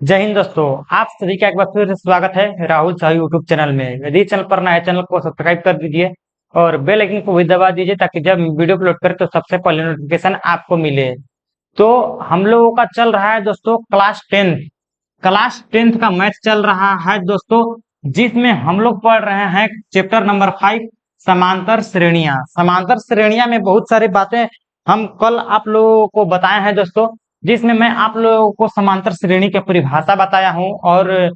जय हिंद दोस्तों। आप सभी का एक बार फिर से स्वागत है राहुल शाह यूट्यूब चैनल में। यदि चैनल पर नया चैनल को सब्सक्राइब कर दीजिए और बेल आइकन को भी दबा दीजिए ताकि जब वीडियो अपलोड करें तो सबसे पहले नोटिफिकेशन आपको मिले। तो हम लोगों का चल रहा है दोस्तों क्लास टेंथ का मैथ चल रहा है दोस्तों, जिसमें हम लोग पढ़ रहे हैं चैप्टर नंबर 5 समांतर श्रेणियां। समांतर श्रेणियां में बहुत सारी बातें हम कल आप लोगों को बताए हैं दोस्तों, जिसमें मैं आप लोगों को समांतर श्रेणी की परिभाषा बताया हूं और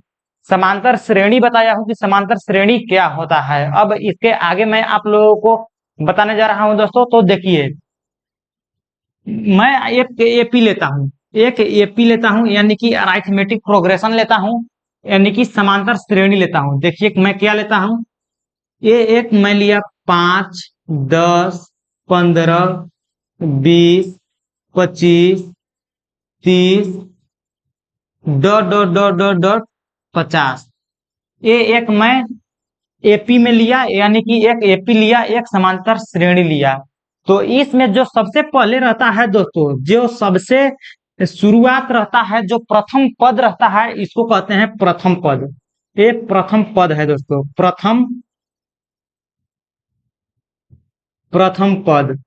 समांतर श्रेणी बताया हूं कि समांतर श्रेणी क्या होता है। अब इसके आगे मैं आप लोगों को बताने जा रहा हूं दोस्तों। तो देखिए, मैं एक एपी लेता हूं यानी कि अराइथमेटिक प्रोग्रेशन लेता हूं, यानी कि समांतर श्रेणी लेता हूं। देखिए मैं क्या लेता हूं, ये एक मैं लिया 5, 10, 15, 20, 25, 30, dot dot dot dot dot 50। ये एक मैं एपी में लिया, यानी कि एक एपी लिया, एक समांतर श्रेणी लिया। तो इसमें जो सबसे पहले रहता है दोस्तों, जो सबसे शुरुआत रहता है, जो प्रथम पद रहता है, इसको कहते हैं प्रथम पद। ये प्रथम पद है दोस्तों, प्रथम पद।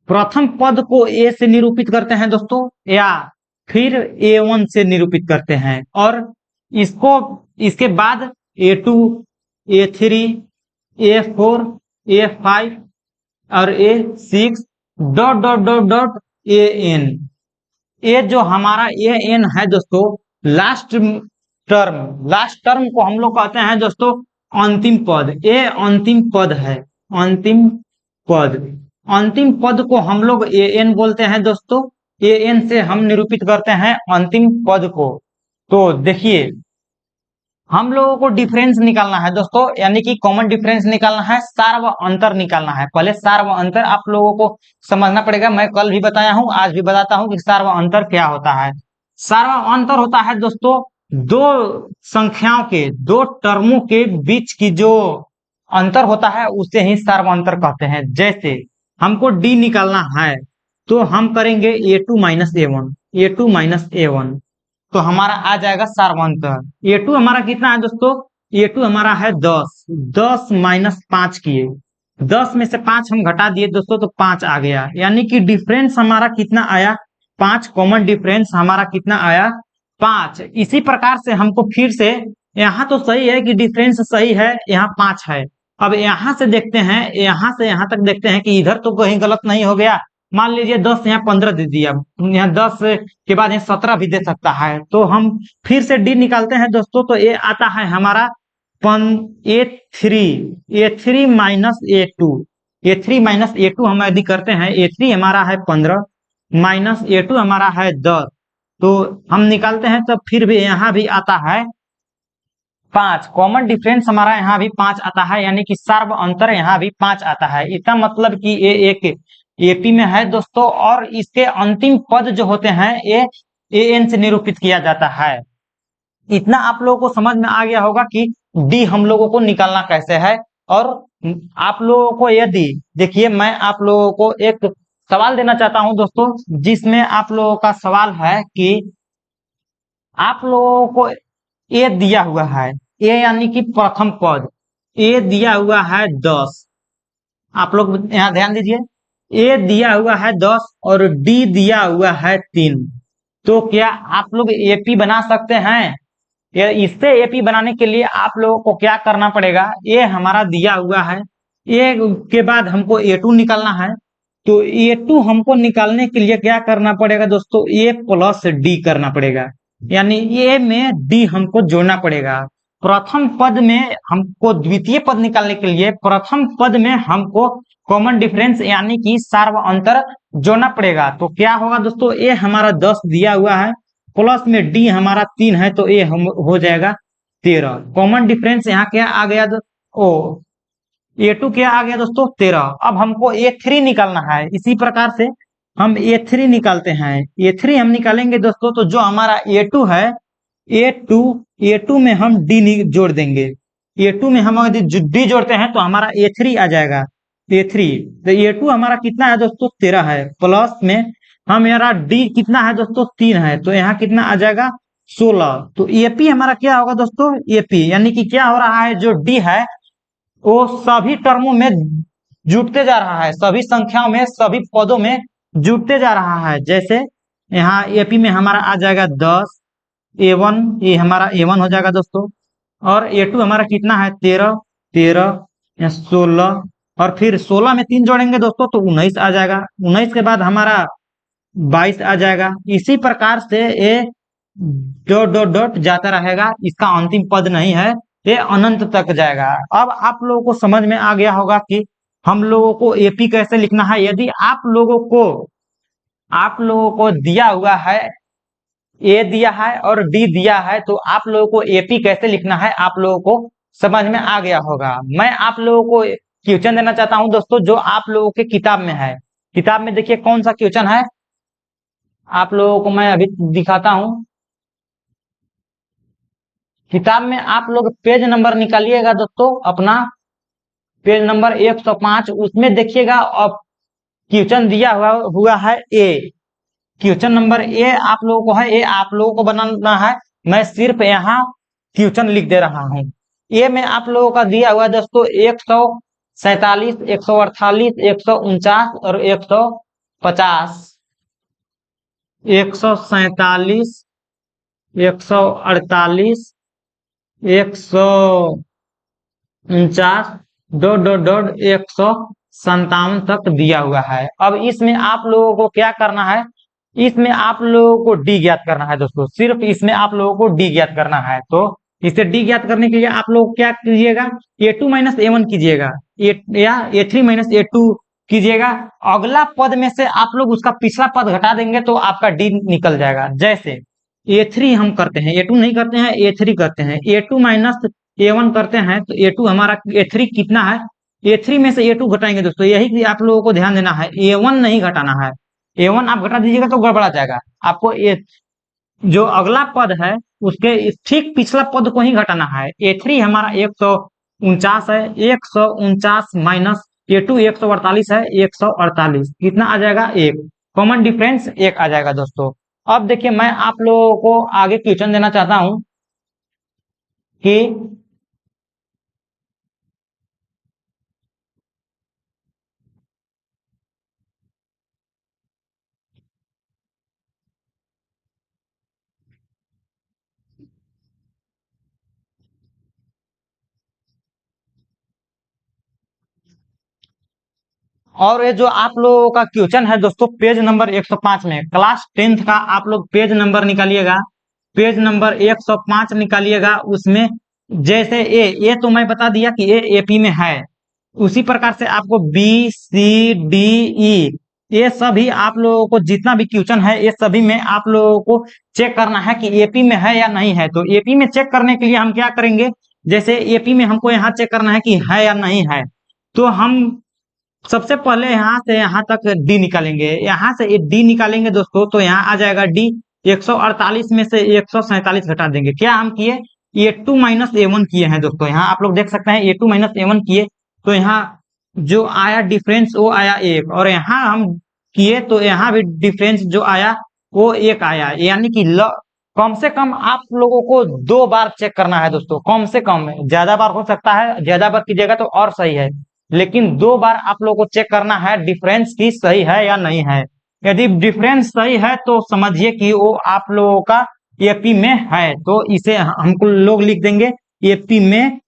प्रथम पद को ए से निरूपित करते हैं दोस्तों, या फिर A1 से निरूपित करते हैं। और इसको इसके बाद A2, A3, A4, A5 और A6 dot dot dot dot AN। ये जो हमारा AN है दोस्तों, लास्ट टर्म को हम लोग कहते हैं दोस्तों अंतिम पद। ये अंतिम पद है, अंतिम पद। अंतिम पद को हम लोग AN बोलते हैं दोस्तों। AN से हम निरूपित करते हैं अंतिम पद को। तो देखिए, हम लोगों को डिफरेंस निकालना है दोस्तों, यानी कि कॉमन डिफरेंस निकालना है, सार व अंतर निकालना है। पहले सार व अंतर आप लोगों को समझना पड़ेगा। मैं कल भी बताया हूं, आज भी बताता हूं कि सार व अंतर क्या होता है। सार व अंतर होता है दोस्तों दो संख्याओं के, दो टर्मों के बीच की जो अंतर होता है उसे ही सार व अंतर कहते हैं। जैसे हमको डी निकालना है तो हम करेंगे A2 minus A1, A2 minus A1, तो हमारा आ जाएगा सार्वंतर। A2 हमारा कितना है दोस्तों, A2 हमारा है 10, 10 माइनस 5 किए, 10 में से 5 हम घटा दिए दोस्तों तो 5 आ गया, यानी कि डिफरेंस हमारा कितना आया, 5। कॉमन डिफरेंस हमारा कितना आया, 5। इसी प्रकार से हमको फिर से, यहाँ तो सही है कि डिफरेंस सही है, यहाँ 5 है। अब यहाँ से देखते हैं, यहाँ से यहाँ तक देखते हैं कि इधर तो कहीं गलत नहीं हो गया। मान लीजिए 10 यहाँ 15 दे दिया, यहाँ 10 के बाद यहाँ 17 भी दे सकता है। तो हम फिर से डी निकालते हैं दोस्तों, तो ये आता है हमारा A3 minus A2। A3 minus A2 हम यदि करते हैं, A3 हमारा है 15 माइनस A2 हमारा है 10, तो हम निकालते हैं तो फिर भी यहाँ भी आता है 5। कॉमन डिफरेंस हमारा यहाँ भी 5 आता है, यानी कि सार्व अंतर यहाँ भी 5 आता है। इसका मतलब कि ये एक एपी में है दोस्तों, और इसके अंतिम पद जो होते हैं ये AN से निरूपित किया जाता है। इतना आप लोगों को समझ में आ गया होगा कि डी हम लोगों को निकालना कैसे है। और आप लोगों को यदि, देखिए मैं आप लोगों को एक सवाल देना चाहता हूं दोस्तों, जिसमें आप लोगों का सवाल है कि आप लोगों को ए दिया हुआ है, ए यानी कि प्रथम पद, ए दिया हुआ है 10। आप लोग यहाँ ध्यान दीजिए, ए दिया हुआ है 10 और डी दिया हुआ है 3। तो क्या आप लोग एपी बना सकते हैं? इससे एपी बनाने के लिए आप लोगों को क्या करना पड़ेगा, ये हमारा दिया हुआ है, ए के बाद हमको A2 निकालना है। तो A2 हमको निकालने के लिए क्या करना पड़ेगा दोस्तों, ए प्लस डी करना पड़ेगा, यानी ए में डी हमको जोड़ना पड़ेगा। प्रथम पद में हमको द्वितीय पद निकालने के लिए प्रथम पद में हमको कॉमन डिफरेंस यानी कि सार्व अंतर जोड़ना पड़ेगा। तो क्या होगा दोस्तों, ए हमारा 10 दिया हुआ है, प्लस में डी हमारा 3 है, तो ए हम हो जाएगा 13। कॉमन डिफरेंस यहाँ क्या आ गया, ओ A2 क्या आ गया दोस्तों, 13। अब हमको A3 निकालना है। इसी प्रकार से हम A3 निकालते हैं। A3 हम निकालेंगे दोस्तों, तो जो हमारा A2 है, A2 में हम D जोड़ देंगे। A2 में हम यदि D जोड़ते हैं तो हमारा A3 आ जाएगा, A3। तो A2 हमारा कितना है दोस्तों, 13 है, प्लस में हमारा D कितना है दोस्तों, 3 है, तो यहाँ कितना आ जाएगा, 16। तो एपी हमारा क्या होगा दोस्तों, एपी यानी कि क्या हो रहा है, जो डी है वो सभी टर्मों में जुटते जा रहा है, सभी संख्याओं में, सभी पदों में जुटते जा रहा है। जैसे यहाँ एपी में हमारा आ जाएगा 10, A1 ये हमारा A1 हो जाएगा दोस्तों, और A2 हमारा कितना है 13, 13 16, और फिर 16 में 3 जोड़ेंगे दोस्तों तो 19 आ जाएगा, 19 के बाद हमारा 22 आ जाएगा। इसी प्रकार से ये डॉट डॉट डॉट जाता रहेगा, इसका अंतिम पद नहीं है, ये अनंत तक जाएगा। अब आप लोगों को समझ में आ गया होगा कि हम लोगों को एपी कैसे लिखना है। यदि आप लोगों को दिया हुआ है, ए दिया है और डी दिया है, तो आप लोगों को एपी कैसे लिखना है आप लोगों को समझ में आ गया होगा। मैं आप लोगों को क्वेश्चन देना चाहता हूं दोस्तों, जो आप लोगों के किताब में है। किताब में देखिए कौन सा क्वेश्चन है, आप लोगों को मैं अभी दिखाता हूं। किताब में आप लोग पेज नंबर निकालिएगा दोस्तों, अपना पेज नंबर 105, उसमें देखिएगा अब क्वेश्चन दिया हुआ है ए। क्वेश्चन नंबर ए आप लोगों को है, ए आप लोगों को बनाना है। मैं सिर्फ यहाँ क्वेश्चन लिख दे रहा हूँ। ए में आप लोगों का दिया हुआ है दोस्तों 147, 148, 149 और 150। 147, 148, 149 डॉट डॉट डॉट 157 तक दिया हुआ है। अब इसमें आप लोगों को क्या करना है, इसमें आप लोगों को डी ज्ञात करना है दोस्तों, सिर्फ इसमें आप लोगों को डी ज्ञात करना है। तो इसे डी ज्ञात करने के लिए आप लोग क्या कीजिएगा, A2 माइनस A1 कीजिएगा, या A3 माइनस A2 कीजिएगा। अगला पद में से आप लोग उसका पिछला पद घटा देंगे तो आपका डी निकल जाएगा। जैसे A3 हम करते हैं, A2 नहीं करते हैं, A3 करते हैं। A2 माइनस A1 करते हैं तो A2 हमारा A3 कितना है, A3 में से A2 घटाएंगे दोस्तों, यही आप लोगों को ध्यान देना है, A1 नहीं घटाना है। A1 आप घटा दीजिएगा तो गड़बड़ा जाएगा। आपको जो अगला पद है उसके ठीक पिछला पद को ही घटाना है। A3 हमारा 149 है, 149 माइनस A2 148 है, 148 कितना आ जाएगा, 1। कॉमन डिफरेंस 1 आ जाएगा दोस्तों। अब देखिए मैं आप लोगों को आगे क्वेश्चन देना चाहता हूं कि और ये जो आप लोगों का क्वेश्चन है दोस्तों पेज नंबर 105 में, क्लास 10th का आप लोग पेज नंबर निकालिएगा, पेज नंबर 105 निकालिएगा। उसमें जैसे ए तो मैं बता दिया कि ए एपी में है, उसी प्रकार से आपको बी सी डी ई ये सभी आप लोगों को जितना भी क्वेश्चन है ये सभी में आप लोगों को चेक करना है कि एपी में है या नहीं है। तो एपी में चेक करने के लिए हम क्या करेंगे, जैसे एपी में हमको यहाँ चेक करना है कि है या नहीं है, तो हम सबसे पहले यहाँ से यहाँ तक डी निकालेंगे। यहाँ से डी निकालेंगे दोस्तों तो यहाँ आ जाएगा डी। 148 में से 147 घटा देंगे, क्या हम किए, A2 माइनस A1 किए हैं दोस्तों। यहाँ आप लोग देख सकते हैं A2 माइनस A1 किए तो यहाँ जो आया डिफरेंस वो आया 1, और यहाँ हम किए तो यहाँ भी डिफरेंस जो आया वो 1 आया। यानी कि कम से कम आप लोगों को 2 बार चेक करना है दोस्तों, कम से कम। ज्यादा बार हो सकता है, ज्यादा बार कीजिएगा तो और सही है, लेकिन 2 बार आप लोगों को चेक करना है डिफरेंस की सही है या नहीं है। यदि डिफरेंस सही है तो समझिए कि वो आप लोगों का एपी में है, तो इसे हमको लोग लिख देंगे एपी में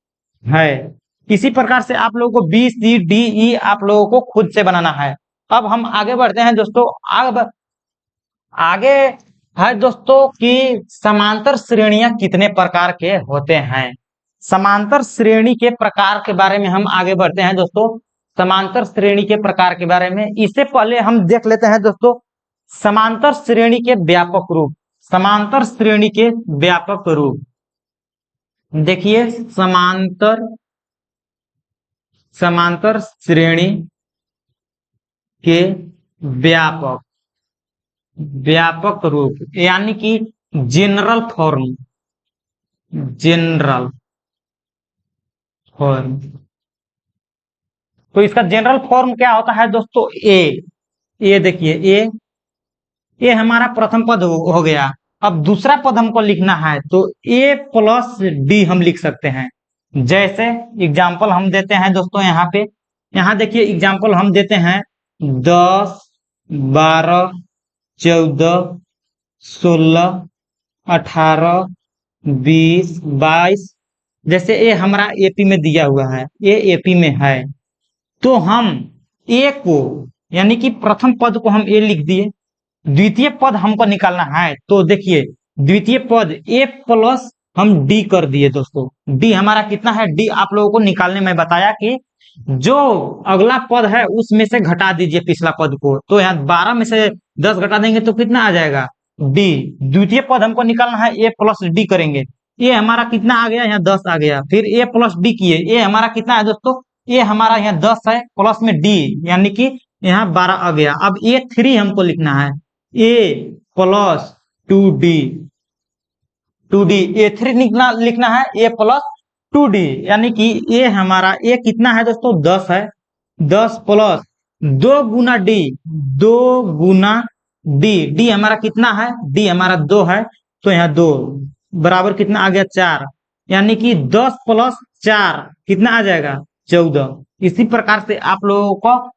है। इसी प्रकार से आप लोगों को बी सी डी ई आप लोगों को खुद से बनाना है। अब हम आगे बढ़ते हैं दोस्तों। अब आगे है दोस्तों कि समांतर श्रेणियां कितने प्रकार के होते हैं। समांतर श्रेणी के प्रकार के बारे में हम आगे बढ़ते हैं दोस्तों। समांतर श्रेणी के प्रकार के बारे में इससे पहले हम देख लेते हैं दोस्तों समांतर श्रेणी के व्यापक रूप। समांतर श्रेणी के व्यापक रूप देखिए, समांतर श्रेणी के व्यापक रूप यानी कि जनरल फॉर्म, जनरल फॉर्म। तो इसका जनरल फॉर्म क्या होता है दोस्तों, ए देखिए ए हमारा प्रथम पद हो गया, अब दूसरा पद हमको लिखना है तो a प्लस डी हम लिख सकते हैं। जैसे एग्जाम्पल हम देते हैं दोस्तों, यहाँ पे यहाँ देखिए एग्जाम्पल हम देते हैं 10, 12, 14, 16, 18, 20, 22। जैसे ये हमारा एपी में दिया हुआ है, ये एपी में है, तो हम ए को यानी कि प्रथम पद को हम ए लिख दिए, द्वितीय पद हमको निकालना है तो देखिए द्वितीय पद ए प्लस हम डी कर दिए दोस्तों। डी हमारा कितना है, डी आप लोगों को निकालने में बताया कि जो अगला पद है उसमें से घटा दीजिए पिछला पद को, तो यहाँ 12 में से 10 घटा देंगे तो कितना आ जाएगा, डी। द्वितीय पद हमको निकालना है, ए प्लस डी करेंगे, ये हमारा कितना आ गया, यहाँ 10 आ गया। फिर ए प्लस डी किए, ये हमारा कितना है दोस्तों, ये हमारा यहाँ 10 है, प्लस में डी यानी कि यहाँ 12 आ गया। अब ए 3 हमको लिखना है, ए प्लस 2d, 2d ए 3 लिखना है, ए प्लस 2d यानी कि ए हमारा ए कितना है दोस्तों, 10 है, 10 प्लस 2 गुना डी, 2 गुना डी, डी हमारा कितना है, डी हमारा 2 है, तो यहाँ 2 बराबर कितना आ गया, 4, यानी कि 10 प्लस 4 कितना आ जाएगा, 14। इसी प्रकार से आप लोगों को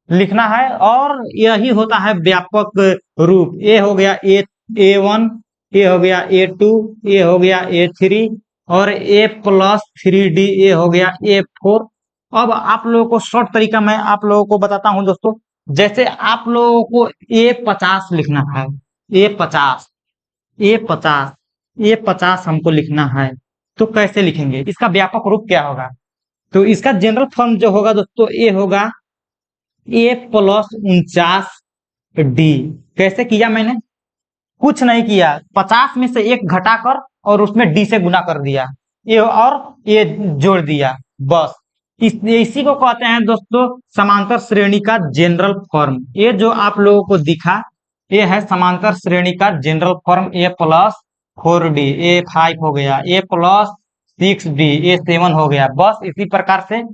लिखना है और यही होता है व्यापक रूप। ए हो गया A1, ए हो गया A2, ए हो गया A3 और ए प्लस 3d ए हो गया A4। अब आप लोगों को शॉर्ट तरीका मैं आप लोगों को बताता हूं दोस्तों, जैसे आप लोगों को A50 लिखना है, A50, A50, A50 हमको लिखना है, तो कैसे लिखेंगे, इसका व्यापक रूप क्या होगा, तो इसका जनरल फॉर्म जो होगा दोस्तों ए होगा ए प्लस 49d। कैसे किया मैंने, कुछ नहीं किया, 50 में से एक घटाकर और उसमें डी से गुना कर दिया, ये और ये जोड़ दिया, बस। इसी को कहते हैं दोस्तों समांतर श्रेणी का जनरल फॉर्म। ये जो आप लोगों को दिखा ये है समांतर श्रेणी का जनरल फॉर्म, ए प्लस 4d ए 5 हो गया, ए प्लस 6d ए 7 हो गया, बस इसी प्रकार से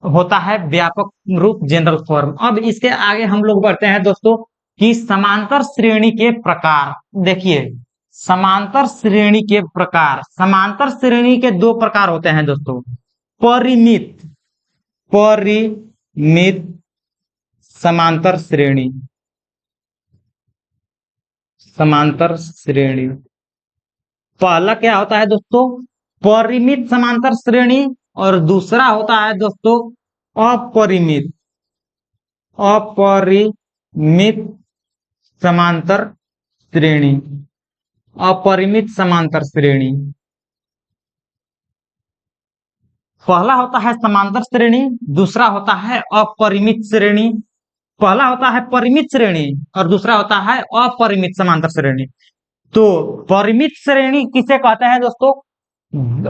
होता है व्यापक रूप जनरल फॉर्म। अब इसके आगे हम लोग बढ़ते हैं दोस्तों कि समांतर श्रेणी के प्रकार। देखिए समांतर श्रेणी के प्रकार, समांतर श्रेणी के 2 प्रकार होते हैं दोस्तों, परिमित, परिमित समांतर श्रेणी, समांतर श्रेणी। पहला क्या होता है दोस्तों, परिमित समांतर श्रेणी और दूसरा होता है दोस्तों अपरिमित, अपरिमित समांतर श्रेणी, अपरिमित समांतर श्रेणी। पहला होता है समांतर श्रेणी, दूसरा होता है अपरिमित श्रेणी। पहला होता है परिमित श्रेणी और दूसरा होता है अपरिमित समांतर श्रेणी। तो परिमित श्रेणी किसे कहते हैं दोस्तों,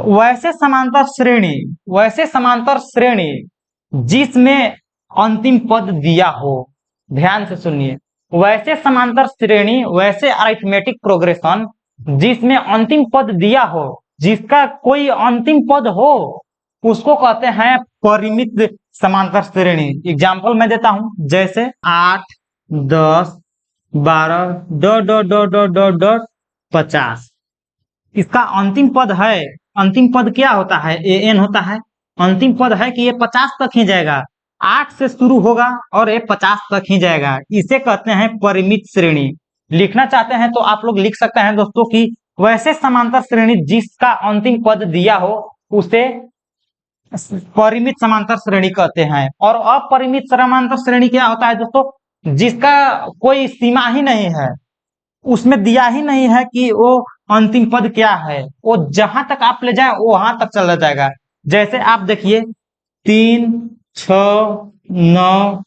वैसे समांतर श्रेणी, वैसे समांतर श्रेणी जिसमें अंतिम पद दिया हो, ध्यान से सुनिए, वैसे समांतर श्रेणी, वैसे अरिथमेटिक प्रोग्रेशन जिसमें अंतिम पद दिया हो, जिसका कोई अंतिम पद हो, उसको कहते हैं परिमित समांतर श्रेणी। एग्जाम्पल मैं देता हूं, जैसे 8, 10, 12 dot dot dot dot dot dot 50, इसका अंतिम पद है, अंतिम पद क्या होता है, an होता है, अंतिम पद है कि ये 50 तक ही जाएगा, 8 से शुरू होगा और ये 50 तक ही जाएगा, इसे कहते हैं परिमित श्रेणी। लिखना चाहते हैं तो आप लोग लिख सकते हैं दोस्तों कि वैसे समांतर श्रेणी जिसका अंतिम पद दिया हो उसे परिमित समांतर श्रेणी कहते हैं। और अपरिमित समांतर श्रेणी क्या होता है दोस्तों, जिसका कोई सीमा ही नहीं है, उसमें दिया ही नहीं है कि वो अंतिम पद क्या है, वो जहां तक आप ले जाए वहां तक चला जाएगा। जैसे आप देखिए 3, 6, 9,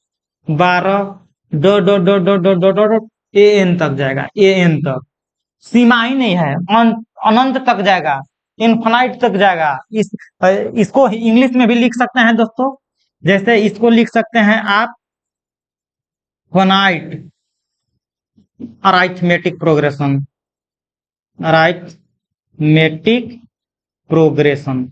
12 dot dot dot dot dot dot dot an तक जाएगा, an तक, सीमा ही नहीं है, अनंत तक जाएगा, इनफाइनाइट तक जाएगा। इसको इंग्लिश में भी लिख सकते हैं दोस्तों, जैसे इसको लिख सकते हैं आप finite arithmetic progression, arithmetic progression,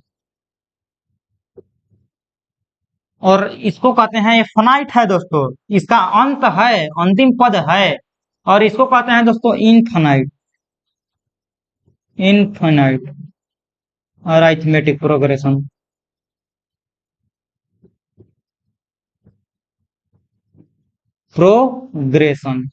और इसको कहते हैं ये फाइनाइट है दोस्तों, इसका अंत है, अंतिम पद है, और इसको कहते हैं दोस्तों infinite, infinite arithmetic progression. Progression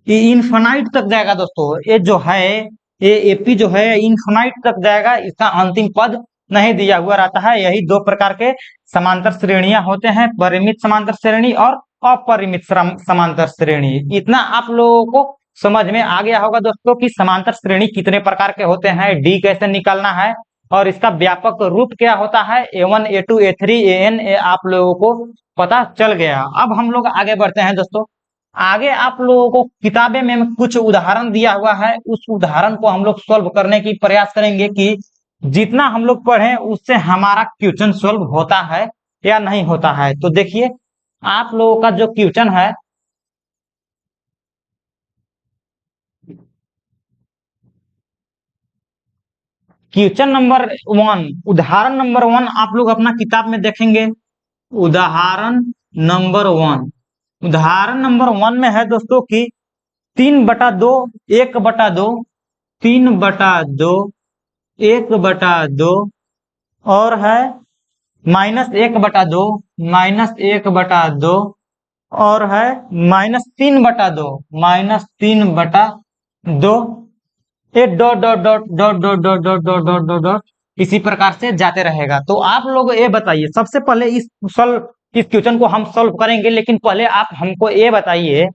ये इनफाइनाइट तक जाएगा दोस्तों। ये जो है ये एपी जो है इनफाइनाइट तक जाएगा, इसका अंतिम पद नहीं दिया हुआ रहता है। यही दो प्रकार के समांतर श्रेणियां होते हैं, परिमित समांतर श्रेणी और अपरिमित समांतर श्रेणी। इतना आप लोगों को समझ में आ गया होगा दोस्तों कि समांतर श्रेणी कितने प्रकार के होते हैं, डी कैसे निकालना है और इसका व्यापक रूप क्या होता है, A1 A2 A3 AN आप लोगों को पता चल गया। अब हम लोग आगे बढ़ते हैं दोस्तों। आगे आप लोगों को किताबें में कुछ उदाहरण दिया हुआ है, उस उदाहरण को हम लोग सॉल्व करने की प्रयास करेंगे कि जितना हम लोग पढ़े उससे हमारा क्वेश्चन सॉल्व होता है या नहीं होता है। तो देखिए आप लोगों का जो क्वेश्चन है, क्वेश्चन नंबर 1, उदाहरण नंबर 1 आप लोग अपना किताब में देखेंगे। उदाहरण नंबर 1, उदाहरण नंबर 1 में है दोस्तों कि 3/2 1/2 3/2 1/2 और है -1/2 -1/2 और है -3/2 -3/2 ये dot dot dot dot dot dot dot dot dot dot dot इसी प्रकार से जाते रहेगा। तो आप लोग ये बताइए, सबसे पहले इस क्वेश्चन को हम सॉल्व करेंगे, लेकिन पहले आप हमको ये बताइए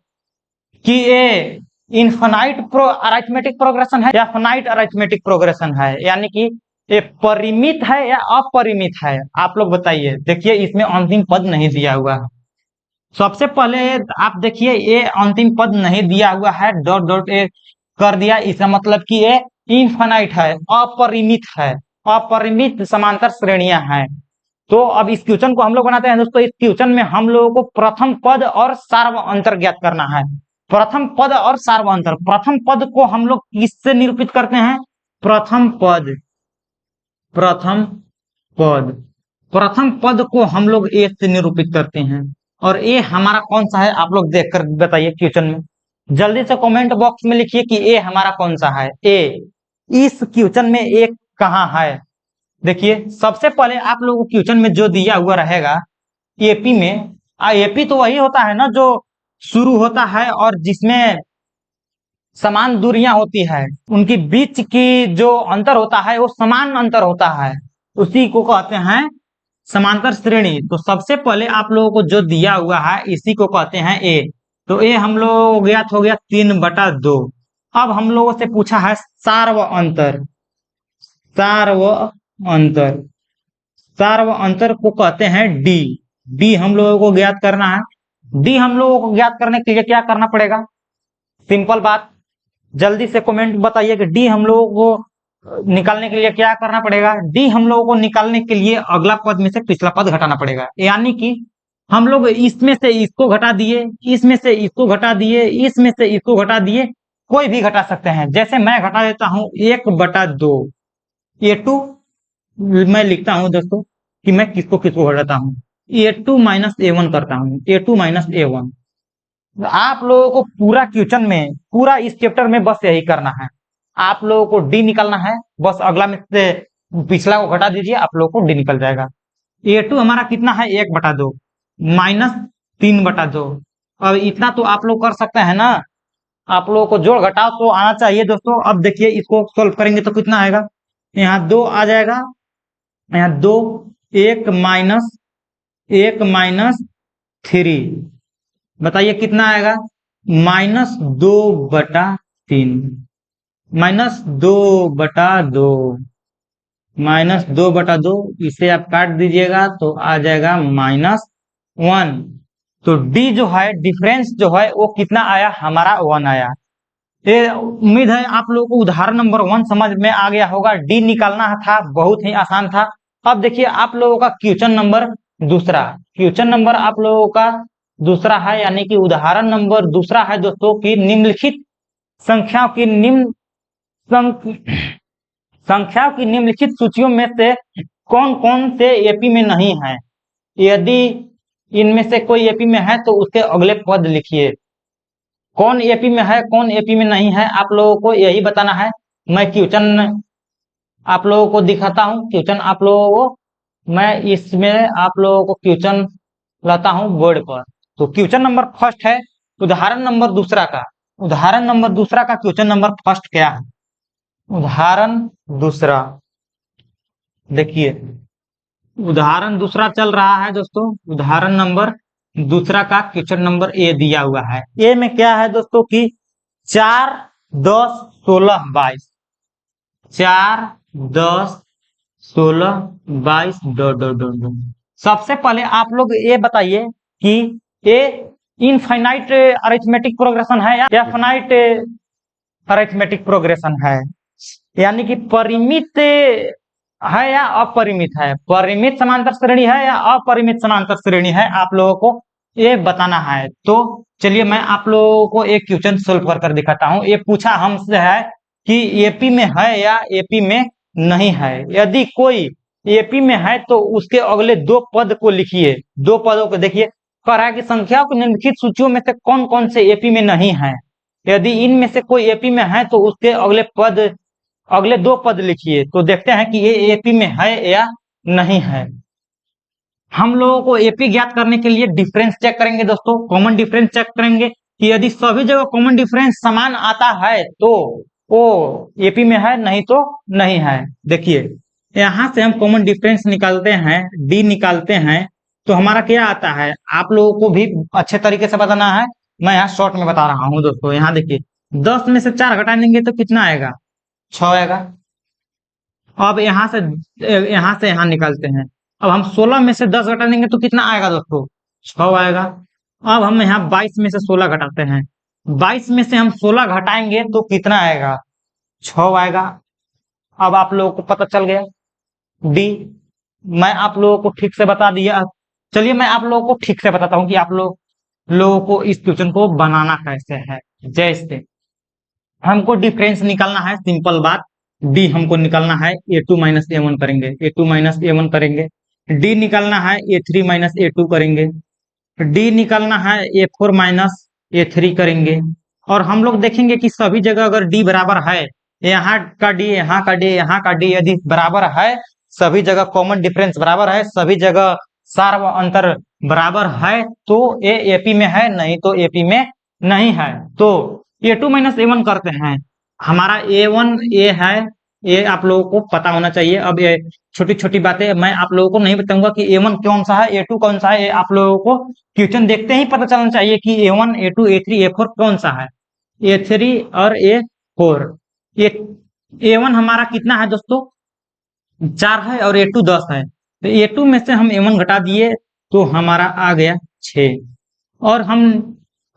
कि ये इनफाइनाइट अरिथमेटिक प्रोग्रेशन है या फाइनाइट अरिथमेटिक प्रोग्रेशन है, यानी कि ये परिमित है या अपरिमित है। आप लोग बताइए। देखिए इसमें अंतिम पद नहीं दिया हुआ है। सबसे पहले आप देखिए ये अंतिम पद नहीं दिया हुआ है, डॉट डॉट ए कर दिया, इसका मतलब कि ये इनफाइनाइट है, अपरिमित है, अपरिमित समांतर श्रेणियां हैं। तो अब इस क्वेश्चन को हम लोग बनाते हैं दोस्तों। इस क्वेश्चन में हम लोगों को प्रथम पद और सार्व अंतर ज्ञात करना है। प्रथम पद और सार्व अंतर, प्रथम पद को हम लोग किससे निरूपित करते हैं, प्रथम पद, प्रथम पद, प्रथम पद को हम लोग ए से निरूपित करते हैं। और ए हमारा कौन सा है आप लोग देखकर बताइए क्वेश्चन में। जल्दी से कमेंट बॉक्स में लिखिए कि ए हमारा कौन सा है। ए इस क्वेश्चन में ए कहाँ है। देखिए सबसे पहले आप लोगों को क्वेश्चन में जो दिया हुआ रहेगा एपी में, एपी तो वही होता है ना जो शुरू होता है और जिसमें समान दूरियां होती है, उनकी बीच की जो अंतर होता है वो समान अंतर होता है, उसी को कहते हैं समांतर श्रेणी। तो सबसे पहले आप लोगों को जो दिया हुआ है इसी को कहते हैं ए। तो ए हम लोग ज्ञात हो गया 3/2। अब हम लोगों से पूछा है सार्व अंतर, सार्व अंतर, सार्व अंतर को कहते हैं डी। डी हम लोगों को ज्ञात करना है। डी हम लोगों को ज्ञात करने के लिए क्या करना पड़ेगा, सिंपल बात, जल्दी से कमेंट बताइए कि डी हम लोगों को निकालने के लिए क्या करना पड़ेगा। डी हम लोगों को निकालने के लिए अगला पद में से पिछला पद घटाना पड़ेगा, यानी कि हम लोग इसमें से इसको घटा दिए, इसमें से इसको घटा दिए, इसमें से इसको घटा दिए, कोई भी घटा सकते हैं। जैसे मैं घटा देता हूं 1/2 A2, मैं लिखता हूं दोस्तों कि मैं किसको किसको घटाता हूं, A2 - A1 करता हूं, A2 - A1। आप लोगों को पूरा क्वेश्चन में, पूरा इस चैप्टर में बस यही करना है। आप लोगों को डी निकालना है, बस अगला में से पिछला को घटा दीजिए, आप लोगों को डी निकल जाएगा। A2 हमारा कितना है 1/2 -3/2। अब इतना तो आप लोग कर सकते हैं ना, आप लोगों को जोड़ घटाव तो आना चाहिए दोस्तों। अब देखिए इसको सोल्व करेंगे तो कितना आएगा, यहाँ 2 आ जाएगा, यहाँ 2, 1 -3, बताइए कितना आएगा, -2/3, -2/2, -2/2, इसे आप काट दीजिएगा तो आ जाएगा -1। तो डी जो है, डिफरेंस जो है वो कितना आया, हमारा 1 आया। ये उम्मीद है आप लोगों को उदाहरण नंबर 1 समझ में आ गया होगा। डी निकालना था, बहुत ही आसान था। अब देखिए आप लोगों का क्वेश्चन नंबर दूसरा, क्वेश्चन नंबर आप लोगों का दूसरा है, यानी कि उदाहरण नंबर दूसरा है दोस्तों कि निम्नलिखित संख्याओं की संख्याओं की निम्नलिखित सूचियों में से कौन कौन से एपी में नहीं है। यदि इनमें से कोई एपी में है तो उसके अगले पद लिखिए, कौन एपी में है कौन एपी में नहीं है आप लोगों को यही बताना है। मैं क्वेश्चन आप लोगों को दिखाता हूँ, क्वेश्चन आप लोगों को मैं इसमें आप लोगों को क्वेश्चन लाता हूँ बोर्ड पर। तो क्वेश्चन नंबर फर्स्ट है उदाहरण नंबर दूसरा का, उदाहरण नंबर दूसरा का क्वेश्चन नंबर फर्स्ट क्या है? उदाहरण दूसरा देखिए, उदाहरण दूसरा चल रहा है दोस्तों। उदाहरण नंबर दूसरा का क्वेश्चन नंबर ए दिया हुआ है। ए में क्या है दोस्तों कि 4, 10, 16, 22, 4, 10, 16, 22 डॉट डॉट डॉट डॉट। सबसे पहले आप लोग ये बताइए कि ये इनफाइनाइट अरिथमेटिक प्रोग्रेशन है या फाइनाइट अरिथमेटिक प्रोग्रेशन है, यानी कि परिमित है या अपरिमित है, परिमित समांतर श्रेणी है या अपरिमित समांतर श्रेणी है, आप लोगों को ये बताना है। तो चलिए मैं आप लोगों को एक क्वेश्चन सोल्व कर दिखाता हूँ। ये पूछा हमसे है कि एपी में है या एपी में नहीं है। यदि कोई एपी में है तो उसके अगले दो पद को लिखिए। दो पदों को देखिए, कह रहा है कि संख्याओं की निम्नलिखित सूचियों में से कौन कौन से एपी में नहीं है। यदि इनमें से कोई एपी में है तो उसके अगले दो पद लिखिए। तो देखते हैं कि ये एपी में है या नहीं है। हम लोगों को एपी ज्ञात करने के लिए डिफरेंस चेक करेंगे दोस्तों, कॉमन डिफरेंस चेक करेंगे कि यदि सभी जगह कॉमन डिफरेंस समान आता है तो वो एपी में है, नहीं तो नहीं है। देखिए यहां से हम कॉमन डिफरेंस निकालते हैं, डी निकालते हैं, तो हमारा क्या आता है आप लोगों को भी अच्छे तरीके से बताना है। मैं यहाँ शॉर्ट में बता रहा हूँ दोस्तों। यहाँ देखिए 10 में से 4 घटा देंगे तो कितना आएगा? 6 आएगा। अब यहाँ से यहाँ निकालते हैं। अब हम 16 में से 10 घटा देंगे तो कितना आएगा दोस्तों? 6 आएगा। अब हम यहाँ 22 में से 16 घटाते हैं, 22 में से हम 16 घटाएंगे तो कितना आएगा? 6 आएगा। अब आप लोगों को पता चल गया डी। मैं आप लोगों को ठीक से बता दिया। चलिए मैं आप लोगों को ठीक से बताता हूँ कि आप लोगों को इस क्वेश्चन को बनाना कैसे है। जैसे हमको डिफरेंस निकालना है, सिंपल बात, डी हमको निकालना है, a2 माइनस a1 करेंगे, a2 माइनस a1 करेंगे। डी निकालना है a3 माइनस a2 करेंगे। डी निकालना है a4 माइनस a3 करेंगे। और हम लोग देखेंगे कि सभी जगह अगर डी बराबर है, यहाँ का डी, यहाँ का डी, यहाँ का डी यदि बराबर है, सभी जगह कॉमन डिफरेंस बराबर है, सभी जगह सार व अंतर बराबर है, तो ये एपी में है, नहीं तो एपी में नहीं है। तो a2 माइनस a1 करते हैं। हमारा a1 ए है, ये आप लोगों को पता होना चाहिए। अब ये छोटी छोटी बातें मैं आप लोगों को नहीं बताऊंगा कि a1 कौन सा है, a2 कौन सा है। ये आप लोगों को क्वेश्चन देखते ही पता चलना चाहिए कि a1, a2, a3, a4 कौन सा है। a3 और a4, ये a1 हमारा कितना है दोस्तों? 4 है और a2 10 है। तो a2 में से हम a1 घटा दिए तो हमारा आ गया 6। और हम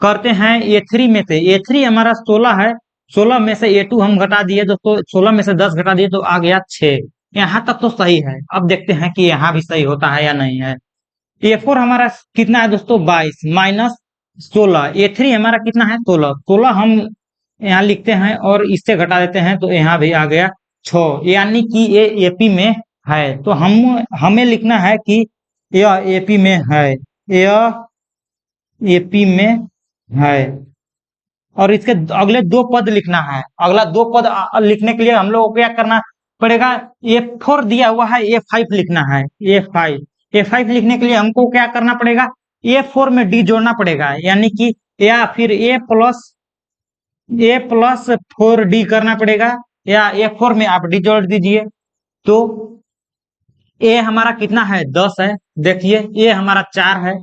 करते हैं a3 में से, a3 हमारा 16 है, 16 में से a2 हम घटा दिए दोस्तों, 16 में से 10 घटा दिए तो आ गया 6। यहाँ तक तो सही है। अब देखते हैं कि यहाँ भी सही होता है या नहीं है। a4 हमारा कितना है दोस्तों? 22 माइनस 16, a3 हमारा कितना है? 16, 16 हम यहाँ लिखते हैं और इससे घटा देते हैं तो यहाँ भी आ गया 6, यानी कि ये एपी में है। तो हमें लिखना है कि यह एपी में है, यह एपी में है। और इसके अगले दो पद लिखना है। अगला दो पद लिखने के लिए हम लोगों को क्या करना पड़ेगा? a4 दिया हुआ है, a5 लिखना है, a5 लिखने के लिए हमको क्या करना पड़ेगा? a4 में d जोड़ना पड़ेगा, यानी कि या फिर a प्लस 4d करना पड़ेगा, या a4 में आप d जोड़ दीजिए। तो a हमारा कितना है? 10 है। देखिए a हमारा 4 है,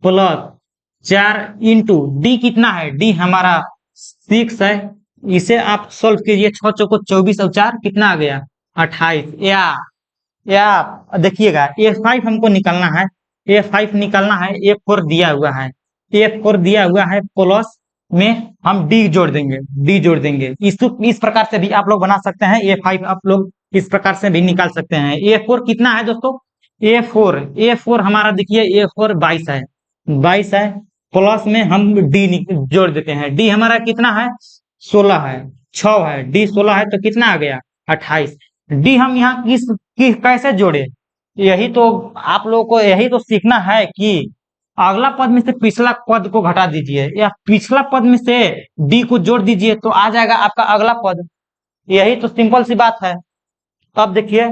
प्लस 4 इंटू डी कितना है? डी हमारा 6 है। इसे आप सोल्व कीजिए, 6 चौको 24 और 4 कितना आ गया? 28। या देखिएगा a5 हमको निकालना है, a5 निकालना है, a4 दिया हुआ है, a4 दिया हुआ है, प्लस में हम डी जोड़ देंगे। इस प्रकार से भी आप लोग बना सकते हैं। a5 आप लोग इस प्रकार से भी निकाल सकते हैं। a4 कितना है दोस्तों? a4 हमारा देखिए a4 22 है, 22 है, प्लस में हम डी जोड़ देते हैं। डी हमारा कितना है? 16 है, 6 है, डी 16 है तो कितना आ गया? 28। डी हम यहाँ कैसे जोड़े? यही तो आप लोगों को यही तो सीखना है कि अगला पद में से पिछला पद को घटा दीजिए या पिछला पद में से डी को जोड़ दीजिए तो आ जाएगा आपका अगला पद। यही तो सिंपल सी बात है। अब देखिए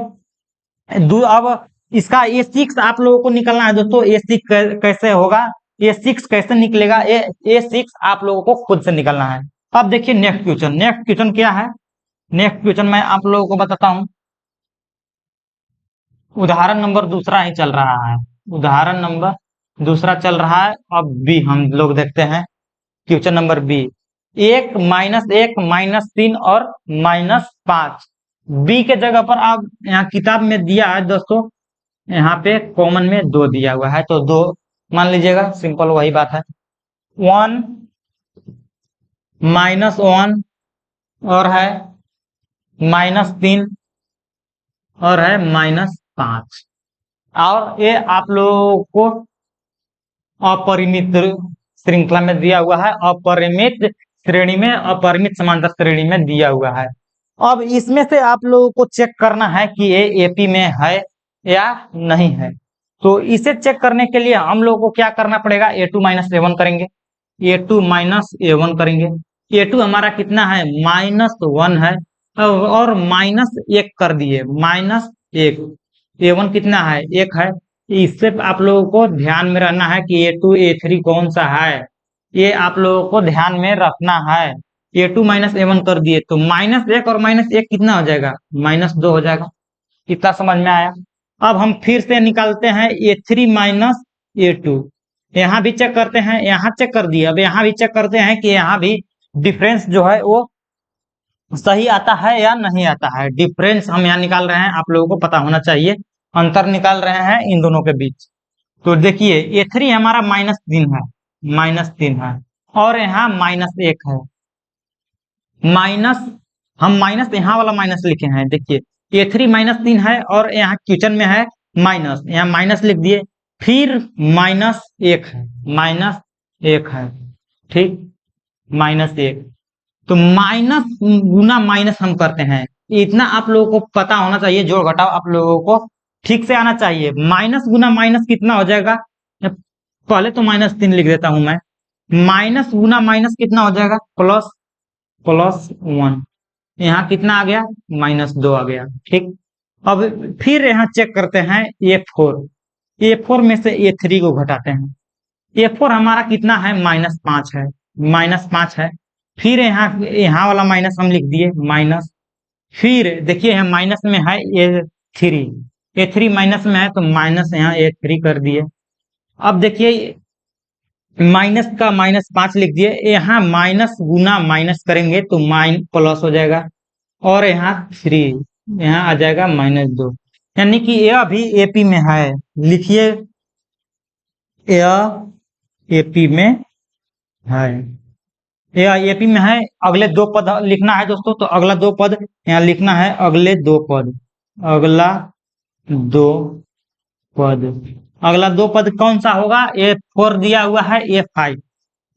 अब इसका A6 आप लोगों को निकलना है दोस्तों। A6 कैसे होगा, A6 कैसे निकलेगा, A6 आप लोगों को खुद से निकलना है। अब देखिए नेक्स्ट क्वेश्चन। नेक्स्ट क्वेश्चन क्या है, नेक्स्ट क्वेश्चन मैं आप लोगों को बताता हूं। उदाहरण नंबर दूसरा ही चल रहा है, उदाहरण नंबर दूसरा चल रहा है। अब बी हम लोग देखते हैं, क्वेश्चन नंबर बी। 1 -1 -3 और -5 बी के जगह पर आप यहाँ किताब में दिया है दोस्तों, यहाँ पे कॉमन में 2 दिया हुआ है तो 2 मान लीजिएगा, सिंपल वही बात है। 1 -1 और है -3 और है -5 और ये आप लोगों को अपरिमित श्रृंखला में दिया हुआ है, अपरिमित श्रेणी में, अपरिमित समांतर श्रेणी में दिया हुआ है। अब इसमें से आप लोगों को चेक करना है कि ये एपी में है या नहीं है। तो इसे चेक करने के लिए हम लोगों को क्या करना पड़ेगा, A2 - A1 करेंगे, A2 - A1 करेंगे। A2 हमारा कितना है, -1 है और -1 कर दिए, -1। A1 कितना है, 1 है। इससे आप लोगों को ध्यान में रहना है कि A2 A3 कौन सा है, ये आप लोगों को ध्यान में रखना है। A2 - A1 कर दिए तो -1 और -1 कितना हो जाएगा, -2 हो जाएगा। इतना समझ में आया। अब हम फिर से निकालते हैं A3 - A2, यहाँ भी चेक करते हैं, यहाँ चेक कर दिए। अब यहाँ भी चेक करते हैं कि यहाँ भी डिफरेंस जो है वो सही आता है या नहीं आता है। डिफरेंस हम यहाँ निकाल रहे हैं, आप लोगों को पता होना चाहिए, अंतर निकाल रहे हैं इन दोनों के बीच। तो देखिए A3 हमारा -3 है, -3 है और यहाँ -1 है। माइनस, हम माइनस यहाँ वाला माइनस लिखे हैं। देखिए A3 -3 है और यहाँ क्वेश्चन में है माइनस, यहाँ माइनस लिख दिए, फिर -1 है, -1 है, ठीक, -1। तो माइनस गुना माइनस हम करते हैं, इतना आप लोगों को पता होना चाहिए। जोड़ घटाव आप लोगों को ठीक से आना चाहिए। माइनस गुना माइनस कितना हो जाएगा, पहले तो -3 लिख देता हूं मैं। माइनस गुना माइनस कितना हो जाएगा, +1। यहाँ कितना आ गया, -2 आ गया, ठीक। अब फिर यहाँ चेक करते हैं A4 में से A3 को घटाते हैं। A4 हमारा कितना है, -5 है, -5 है। फिर यहाँ वाला माइनस हम लिख दिए, माइनस। फिर देखिए यहाँ माइनस में है A3 माइनस में है तो माइनस यहाँ A3 कर दिए। अब देखिए माइनस का -5 लिख दिए, यहाँ माइनस गुना माइनस करेंगे तो प्लस हो जाएगा और यहाँ 3, यहाँ आ जाएगा -2, यानी कि यह भी एपी में है। लिखिए यह एपी में है, यह एपी में है। अगले 2 पद लिखना है दोस्तों, तो अगला 2 पद यहाँ लिखना है, अगले 2 पद, अगला 2 पद, अगला 2 पद कौन सा होगा, A4 दिया हुआ है,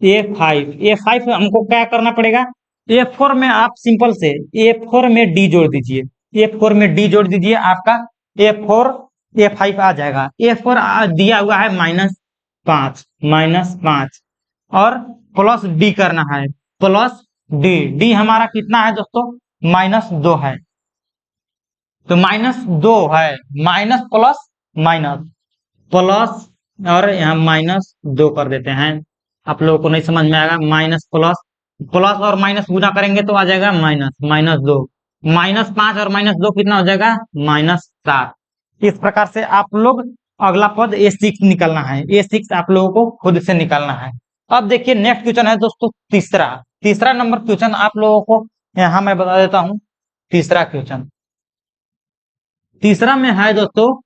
A5 हमको क्या करना पड़ेगा, A4 में आप सिंपल से A4 में D जोड़ दीजिए, A4 में D जोड़ दीजिए, आपका A4 A5 आ जाएगा। A4 दिया हुआ है -5 और प्लस D करना है, प्लस D हमारा कितना है दोस्तों, -2 है। तो -2 है, माइनस प्लस माइनस प्लस और यहाँ -2 कर देते हैं। आप लोगों को नहीं समझ में आएगा, माइनस प्लस और माइनस गुना करेंगे तो आ जाएगा -2, -5 और -2 कितना हो जाएगा, -7। इस प्रकार से आप लोग अगला पद A6 निकलना है, A6 आप लोगों को खुद से निकालना है। अब देखिए नेक्स्ट क्वेश्चन है दोस्तों तीसरा नंबर क्वेश्चन आप लोगों को यहाँ मैं बता देता हूँ। तीसरा क्वेश्चन, तीसरा में है दोस्तों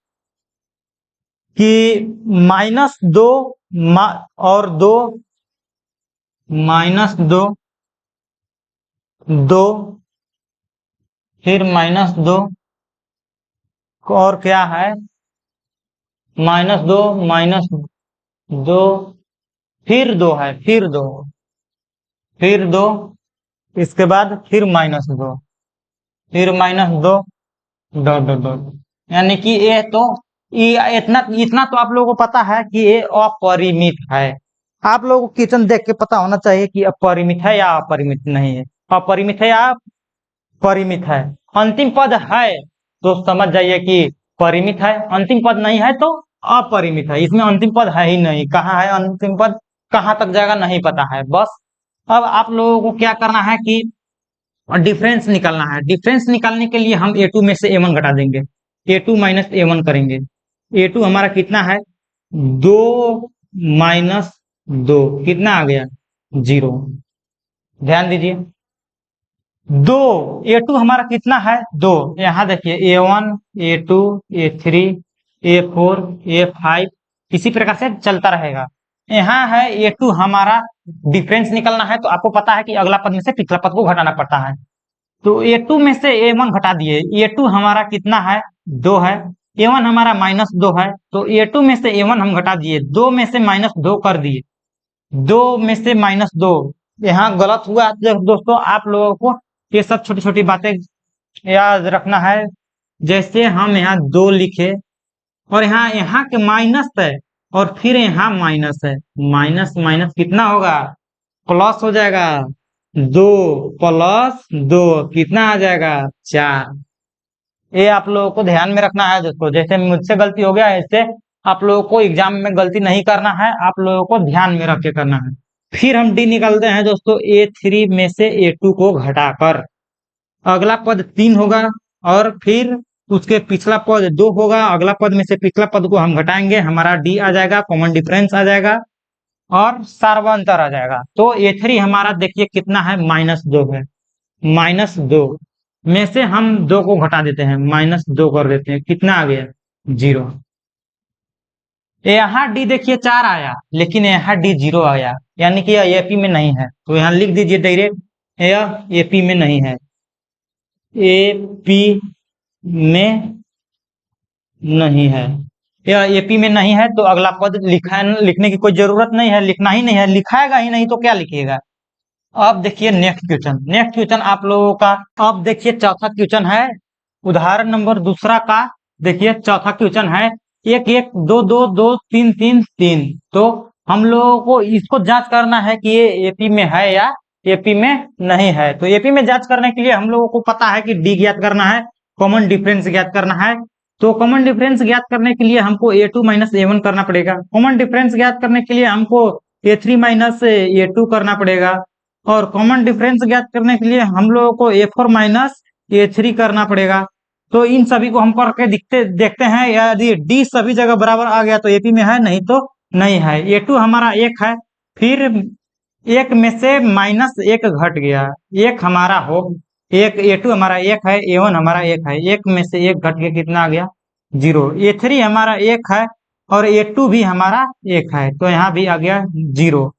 कि -2 और 2, -2, 2, फिर -2 और क्या है, -2, -2, फिर 2 है, फिर 2, इसके बाद फिर -2, फिर -2, डॉट डॉट डॉट, यानी कि ये तो इतना इतना तो आप लोगों को पता है कि ये अपरिमित है। आप लोगों को क्वेश्चन देख के पता होना चाहिए कि अपरिमित है या अपरिमित नहीं है, अपरिमित है या परिमित है। अंतिम पद है तो समझ जाइए कि परिमित है, अंतिम पद नहीं है तो अपरिमित है। इसमें अंतिम पद है ही नहीं, कहाँ है अंतिम पद, कहाँ तक जाएगा नहीं पता है। बस अब आप लोगों को क्या करना है कि डिफरेंस निकालना है। डिफरेंस निकालने के लिए हम a2 में से a1 घटा देंगे, a2 माइनस a1 करेंगे। a2 हमारा कितना है, 2 माइनस 2 कितना आ गया, 0। ध्यान दीजिए, 2 a2 हमारा कितना है, 2। यहाँ देखिए a1 a2 a3 a4 a5 इसी प्रकार से चलता रहेगा। यहाँ है a2 हमारा डिफरेंस निकलना है, तो आपको पता है कि अगला पद में से पिछला पद को घटाना पड़ता है। तो a2 में से a1 घटा दिए, a2 हमारा कितना है, 2 है, a1 हमारा -2 है, तो a2 में से a1 हम घटा दिए, 2 में से -2 कर दिए, 2 में से -2। यहाँ गलत हुआ दोस्तों, आप लोगों को ये सब छोटी छोटी बातें याद रखना है। जैसे हम यहाँ 2 लिखे और यहाँ के माइनस है और फिर यहाँ माइनस है, माइनस माइनस कितना होगा, प्लस हो जाएगा। 2 प्लस 2 कितना आ जाएगा, 4। ये आप लोगों को ध्यान में रखना है दोस्तों। जैसे मुझसे गलती हो गया ऐसे आप लोगों को एग्जाम में गलती नहीं करना है, आप लोगों को ध्यान में रख के करना है। फिर हम डी निकालते हैं दोस्तों, a3 में से a2 को घटाकर अगला पद 3 होगा और फिर उसके पिछला पद 2 होगा। अगला पद में से पिछला पद को हम घटाएंगे, हमारा डी आ जाएगा, कॉमन डिफरेंस आ जाएगा और सार्वंतर आ जाएगा। तो a3 हमारा देखिए कितना है, -2 है। -2 में से हम 2 को घटा देते हैं, -2 कर देते हैं, कितना आ गया, 0। यहाँ डी देखिए 4 आया, लेकिन यहाँ डी 0 आया, यानी कि यह एपी में नहीं है। तो यहाँ लिख दीजिए डायरेक्ट यह एपी में नहीं है, एपी में नहीं है, यह एपी में नहीं है। तो अगला पद लिखने की कोई जरूरत नहीं है, लिखना ही नहीं है, लिखाएगा ही नहीं तो क्या लिखिएगा। अब देखिए नेक्स्ट क्वेश्चन, नेक्स्ट क्वेश्चन आप लोगों का, अब देखिए चौथा क्वेश्चन है उदाहरण नंबर दूसरा का। देखिए चौथा क्वेश्चन है 1 1 2 2 2 3 3 3। तो हम लोगों को इसको जांच करना है कि ये एपी में है या एपी में नहीं है। तो एपी में जांच करने के लिए हम लोगों को पता है कि डी ज्ञात करना है, कॉमन डिफरेंस ज्ञात करना है। तो कॉमन डिफरेंस ज्ञात करने के लिए हमको a2 माइनस a1 करना पड़ेगा। कॉमन डिफरेंस ज्ञात करने के लिए हमको a3 माइनस a2 करना पड़ेगा। और कॉमन डिफरेंस ज्ञात करने के लिए हम लोगों को a4 माइनस a3 करना पड़ेगा। तो इन सभी को हम करके देखते हैं, यदि डी सभी जगह बराबर आ गया तो एपी में है, नहीं तो नहीं है। a2 हमारा 1 है, फिर 1 में से -1 घट गया, 1 हमारा हो, एक a2 हमारा 1 है, a1 हमारा 1 है, 1 में से 1 घट के कितना आ गया, 0। a3 हमारा 1 है और a2 भी हमारा 1 है, तो यहाँ भी आ गया 0।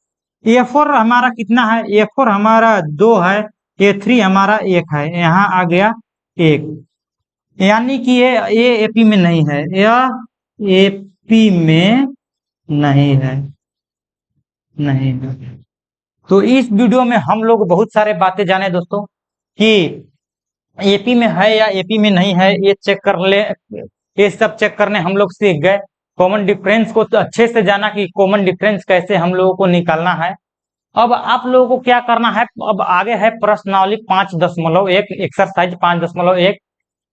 a4 हमारा कितना है, a4 हमारा 2 है, a3 हमारा 1 है, यहाँ आ गया 1। यानी कि ये एपी में नहीं है, यह एपी में नहीं है, नहीं है। तो इस वीडियो में हम लोग बहुत सारे बातें जाने दोस्तों कि एपी में है या एपी में नहीं है, ये चेक कर ले, ये सब चेक करने हम लोग सीख गए। कॉमन डिफरेंस को तो अच्छे से जाना कि कॉमन डिफरेंस कैसे हम लोगों को निकालना है। अब आप लोगों को क्या करना है, अब आगे है प्रश्नावली 5.1 एक्सरसाइज 5.1,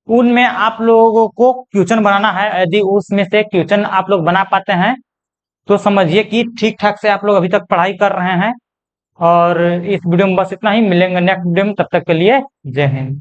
उनमें आप लोगों को क्वेश्चन बनाना है। यदि उसमें से क्वेश्चन आप लोग बना पाते हैं तो समझिए कि ठीक ठाक से आप लोग अभी तक पढ़ाई कर रहे हैं। और इस वीडियो में बस इतना ही, मिलेंगे नेक्स्ट वीडियो में, तब तक के लिए जय हिंद।